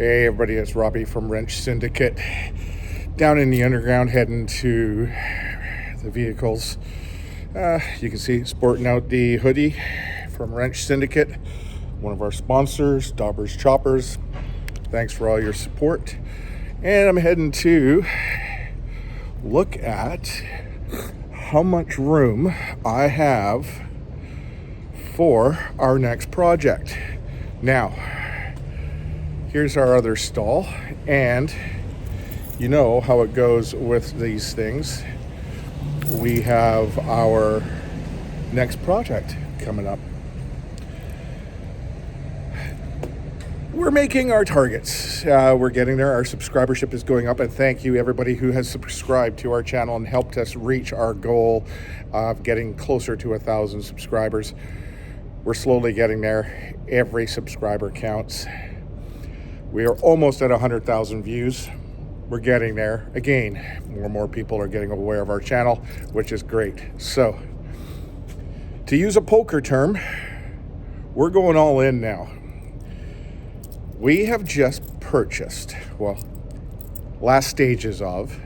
Hey everybody, it's Robbie from Wrenched Syndicate. Down in the underground heading to the vehicles. You can see sporting out the hoodie from Wrenched Syndicate, one of our sponsors, Daubers Choppers. Thanks for all your support. And I'm heading to look at how much room I have for our next project. Now, here's our other stall, and you know how it goes with these things. We have our next project coming up. We're making our targets. We're getting there. Our subscribership is going up, and thank you everybody who has subscribed to our channel and helped us reach our goal of getting closer to 1,000 subscribers. We're slowly getting there. Every subscriber counts. We are almost at 100,000 views. We're getting there. Again, more and more people are getting aware of our channel, which is great. So, to use a poker term, we're going all in now. We have just purchased, well, last stages of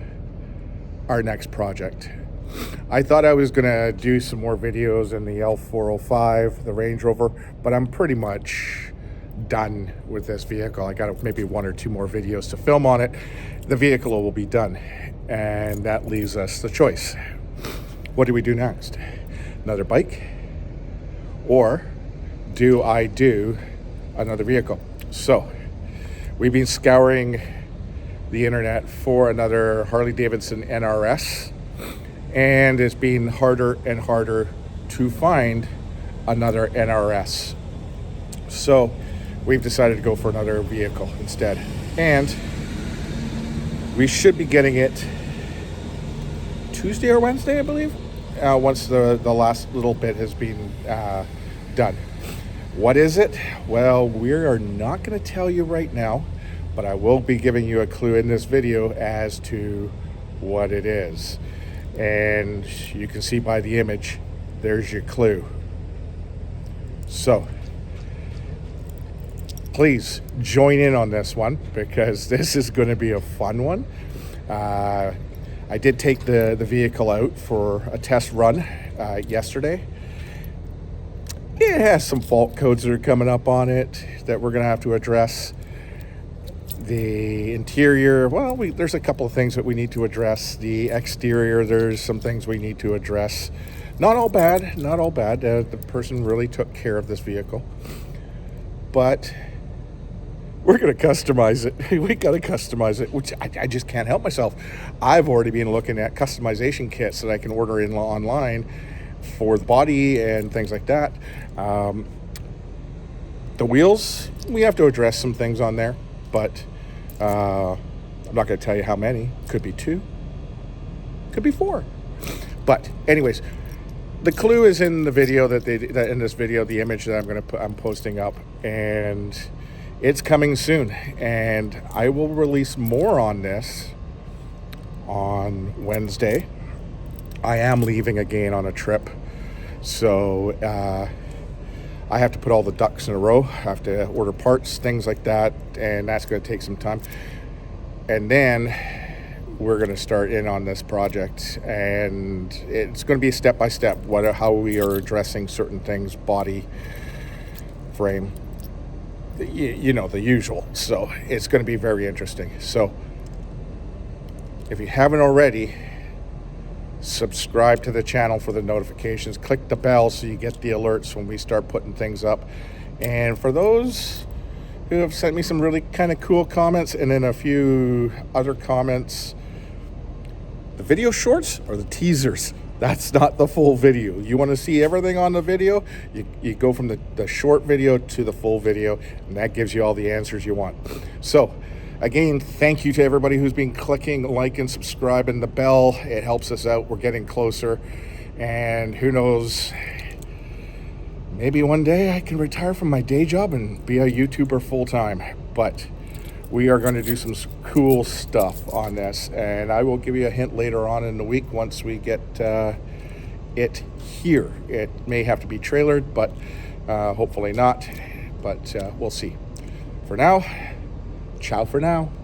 our next project. I thought I was gonna do some more videos in the L405, the Range Rover, but I'm pretty much done with this vehicle. I got maybe one or two more videos to film on it. The vehicle will be done, and that leaves us the choice. What do we do next? Another bike? Or do I do another vehicle? So, we've been scouring the internet for another Harley-Davidson NRS, and it's been harder and harder to find another NRS. So, we've decided to go for another vehicle instead. And we should be getting it Tuesday or Wednesday, I believe, once the last little bit has been done. What is it? Well, we are not going to tell you right now, but I will be giving you a clue in this video as to what it is. And you can see by the image, there's your clue. So, please join in on this one, because this is going to be a fun one. I did take the vehicle out for a test run yesterday. It has some fault codes that are coming up on it that we're going to have to address. The interior, well, there's a couple of things that we need to address. The exterior, there's some things we need to address. Not all bad, not all bad. The person really took care of this vehicle. But we're going to customize it. We got to customize it, which I just can't help myself. I've already been looking at customization kits that I can order in online for the body and things like that. The wheels, we have to address some things on there, but I'm not going to tell you how many. Could be 2, could be 4. But anyways, the clue is in the video that in this video, the image that I'm posting up, and it's coming soon, and I will release more on this on Wednesday. I am leaving again on a trip, so I have to put all the ducks in a row. I have to order parts, things like that, and that's going to take some time. And then we're going to start in on this project, and it's going to be step by step, how we are addressing certain things, body, frame, you know, the usual. So it's going to be very interesting. So if you haven't already, subscribe to the channel for the notifications. Click the bell so you get the alerts when we start putting things up. And for those who have sent me some really kind of cool comments, and then a few other comments, the video shorts are the teasers. That's not the full video. You want to see everything on the video, you go from the short video to the full video, and that gives you all the answers you want. So again, thank you to everybody who's been clicking like and subscribing. The bell, it helps us out. We're getting closer, and who knows, maybe one day I can retire from my day job and be a YouTuber full-time. But we are going to do some cool stuff on this, and I will give you a hint later on in the week once we get it here. It may have to be trailered, but hopefully not, but we'll see. For now, Ciao for now.